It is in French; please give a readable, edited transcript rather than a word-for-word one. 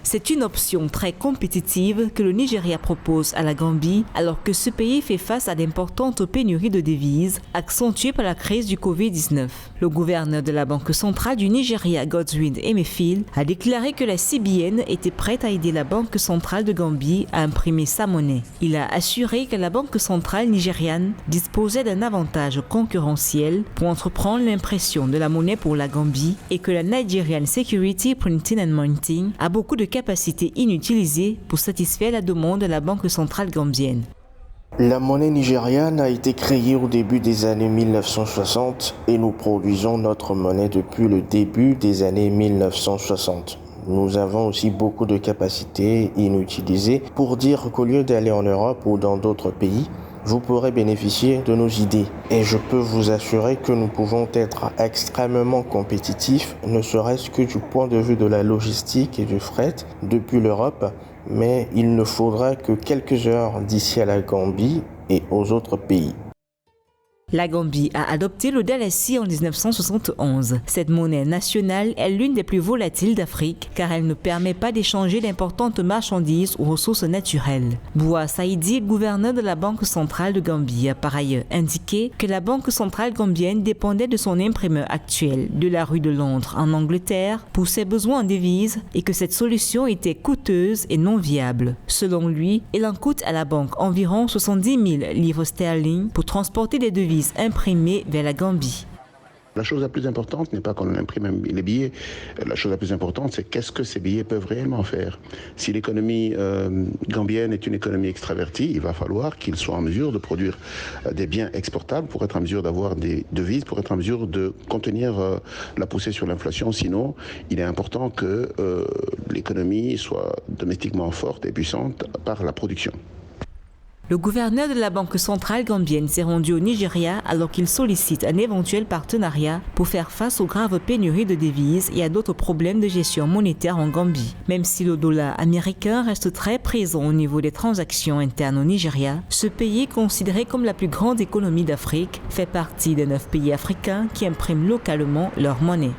C'est une option très compétitive que le Nigeria propose à la Gambie alors que ce pays fait face à d'importantes pénuries de devises accentuées par la crise du Covid-19. Le gouverneur de la Banque centrale du Nigeria, Godwin Emefiele, a déclaré que la CBN était prête à aider la Banque centrale de Gambie à imprimer sa monnaie. Il a assuré que la Banque centrale nigériane disposait d'un avantage concurrentiel pour entreprendre l'impression de la monnaie pour la Gambie et que la Nigerian Security Printing and Minting a beaucoup de capacités inutilisées pour satisfaire la demande de la Banque centrale gambienne. La monnaie nigériane a été créée au début des années 1960 et nous produisons notre monnaie depuis le début des années 1960. Nous avons aussi beaucoup de capacités inutilisées pour dire qu'au lieu d'aller en Europe ou dans d'autres pays, vous pourrez bénéficier de nos idées. Et je peux vous assurer que nous pouvons être extrêmement compétitifs, ne serait-ce que du point de vue de la logistique et du fret depuis l'Europe, mais il ne faudra que quelques heures d'ici à la Gambie et aux autres pays. La Gambie a adopté le dalasi en 1971. Cette monnaie nationale est l'une des plus volatiles d'Afrique car elle ne permet pas d'échanger d'importantes marchandises ou ressources naturelles. Boua Saïdi, gouverneur de la Banque centrale de Gambie, a par ailleurs indiqué que la Banque centrale gambienne dépendait de son imprimeur actuel de la rue de Londres en Angleterre pour ses besoins en devises et que cette solution était coûteuse et non viable. Selon lui, il en coûte à la banque environ 70 000 livres sterling pour transporter des devises imprimées vers la Gambie. La chose la plus importante n'est pas qu'on imprime les billets. La chose la plus importante, c'est qu'est-ce que ces billets peuvent réellement faire. Si l'économie gambienne est une économie extravertie, il va falloir qu'ils soient en mesure de produire des biens exportables pour être en mesure d'avoir des devises, pour être en mesure de contenir la poussée sur l'inflation. Sinon, il est important que l'économie soit domestiquement forte et puissante par la production. Le gouverneur de la Banque centrale gambienne s'est rendu au Nigeria alors qu'il sollicite un éventuel partenariat pour faire face aux graves pénuries de devises et à d'autres problèmes de gestion monétaire en Gambie. Même si le dollar américain reste très présent au niveau des transactions internes au Nigeria, ce pays, considéré comme la plus grande économie d'Afrique, fait partie des 9 pays africains qui impriment localement leur monnaie.